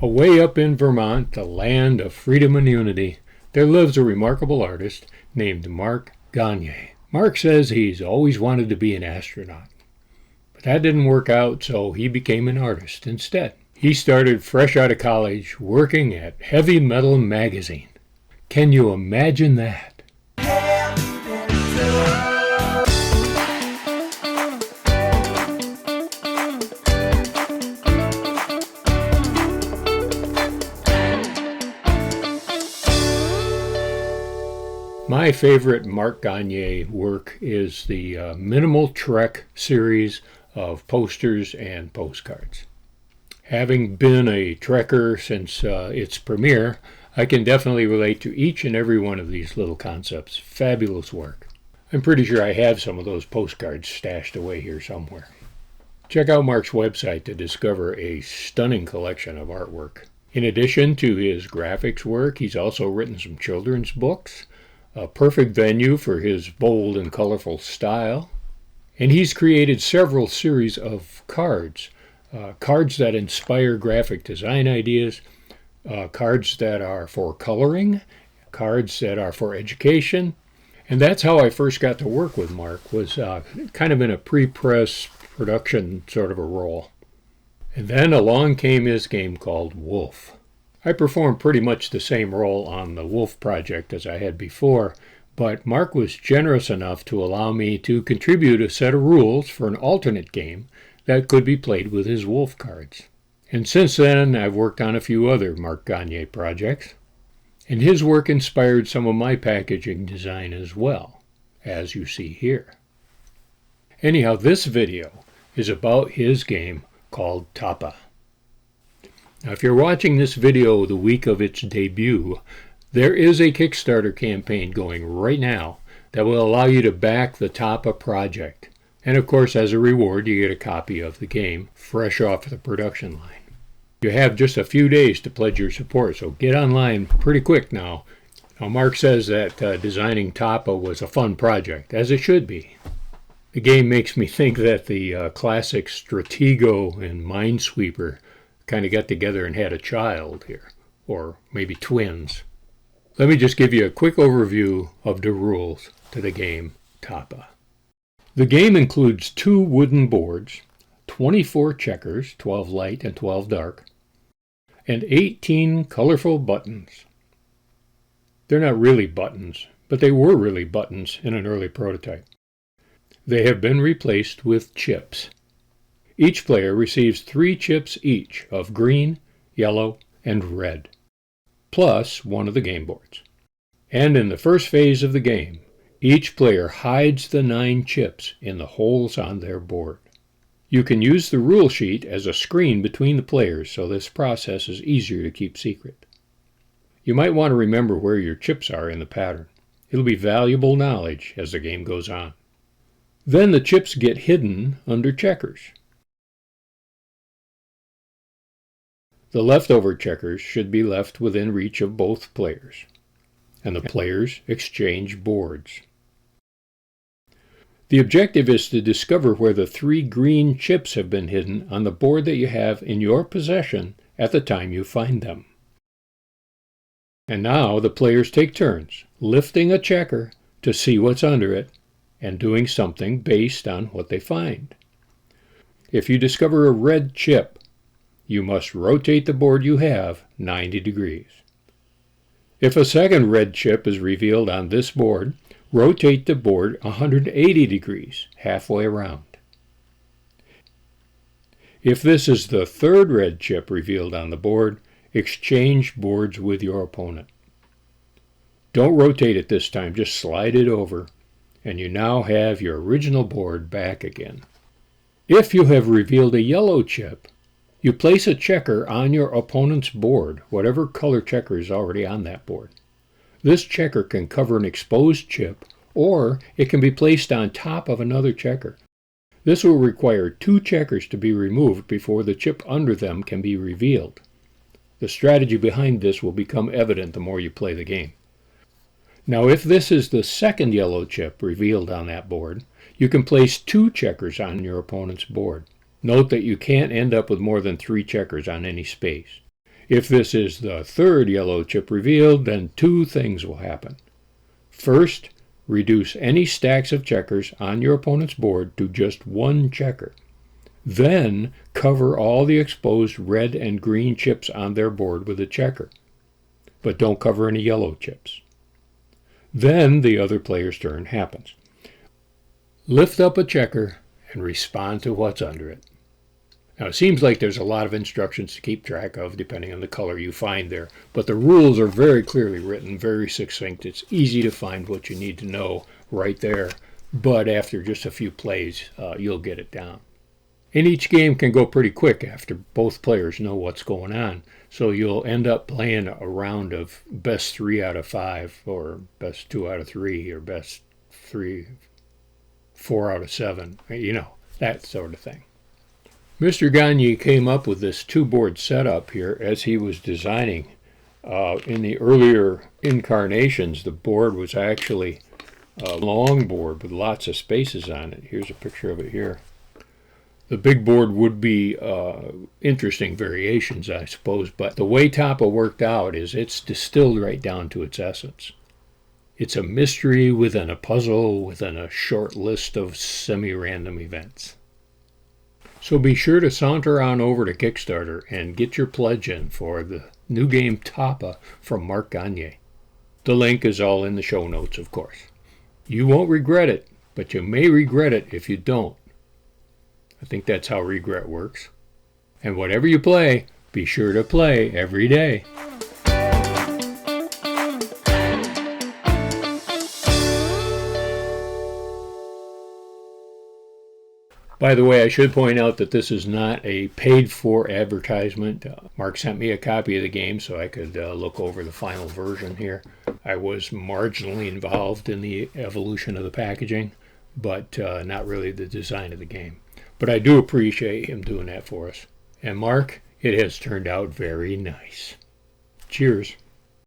Away up in Vermont, the land of freedom and unity, there lives a remarkable artist named Mark Gonyea. Mark says he's always wanted to be an astronaut. But that didn't work out, so he became an artist instead. He started fresh out of college working at Heavy Metal magazine. Can you imagine that? My favorite Mark Gonyea work is the Minimal Trek series of posters and postcards. Having been a Trekker since its premiere, I can definitely relate to each and every one of these little concepts. Fabulous work. I'm pretty sure I have some of those postcards stashed away here somewhere. Check out Mark's website to discover a stunning collection of artwork. In addition to his graphics work, he's also written some children's books, a perfect venue for his bold and colorful style. And he's created several series of cards, cards that inspire graphic design ideas, cards that are for coloring, cards that are for education. And that's how I first got to work with Mark, was kind of in a pre-press production sort of a role. And then along came his game called Wolf. I performed pretty much the same role on the Wolf project as I had before, but Mark was generous enough to allow me to contribute a set of rules for an alternate game that could be played with his Wolf cards. And since then, I've worked on a few other Mark Gonyea projects, and his work inspired some of my packaging design as well, as you see here. Anyhow, this video is about his game called TOPPA. Now, if you're watching this video the week of its debut, there is a Kickstarter campaign going right now that will allow you to back the TOPPA project. And of course, as a reward, you get a copy of the game fresh off the production line. You have just a few days to pledge your support, so get online pretty quick now. Now, Mark says that designing TOPPA was a fun project, as it should be. The game makes me think that the classic Stratego and Minesweeper kind of got together and had a child here, or maybe twins. Let me just give you a quick overview of the rules to the game TOPPA. The game includes 2 wooden boards, 24 checkers, 12 light and 12 dark, and 18 colorful buttons. They're not really buttons, but they were really buttons in an early prototype. They have been replaced with chips. Each player receives 3 chips each of green, yellow, and red, plus one of the game boards. And in the first phase of the game, each player hides the 9 chips in the holes on their board. You can use the rule sheet as a screen between the players, so this process is easier to keep secret. You might want to remember where your chips are in the pattern. It'll be valuable knowledge as the game goes on. Then the chips get hidden under checkers. The leftover checkers should be left within reach of both players, and the players exchange boards. The objective is to discover where the 3 green chips have been hidden on the board that you have in your possession at the time you find them. And now the players take turns, lifting a checker to see what's under it and doing something based on what they find. If you discover a red chip, you must rotate the board you have 90 degrees. If a second red chip is revealed on this board, rotate the board 180 degrees, halfway around. If this is the third red chip revealed on the board, exchange boards with your opponent. Don't rotate it this time, just slide it over, and you now have your original board back again. If you have revealed a yellow chip, you place a checker on your opponent's board, whatever color checker is already on that board. This checker can cover an exposed chip, or it can be placed on top of another checker. This will require 2 checkers to be removed before the chip under them can be revealed. The strategy behind this will become evident the more you play the game. Now, if this is the second yellow chip revealed on that board, you can place 2 checkers on your opponent's board. Note that you can't end up with more than 3 checkers on any space. If this is the third yellow chip revealed, then two things will happen. First, reduce any stacks of checkers on your opponent's board to just one checker. Then, cover all the exposed red and green chips on their board with a checker. But don't cover any yellow chips. Then the other player's turn happens. Lift up a checker and respond to what's under it. Now, it seems like there's a lot of instructions to keep track of depending on the color you find there, but the rules are very clearly written, very succinct. It's easy to find what you need to know right there, but after just a few plays, you'll get it down. And each game can go pretty quick after both players know what's going on, so you'll end up playing a round of best 3 out of 5, or best 2 out of 3, or best 4 out of 7, that sort of thing. Mr. Gonyea came up with this two-board setup here as he was designing. In the earlier incarnations, the board was actually a long board with lots of spaces on it. Here's a picture of it here. The big board would be interesting variations, I suppose, but the way TOPPA worked out is it's distilled right down to its essence. It's a mystery within a puzzle within a short list of semi-random events. So be sure to saunter on over to Kickstarter and get your pledge in for the new game TOPPA from Mark Gonyea. The link is all in the show notes, of course. You won't regret it, but you may regret it if you don't. I think that's how regret works. And whatever you play, be sure to play every day. By the way, I should point out that this is not a paid-for advertisement. Mark sent me a copy of the game so I could look over the final version here. I was marginally involved in the evolution of the packaging, but not really the design of the game. But I do appreciate him doing that for us. And Mark, it has turned out very nice. Cheers.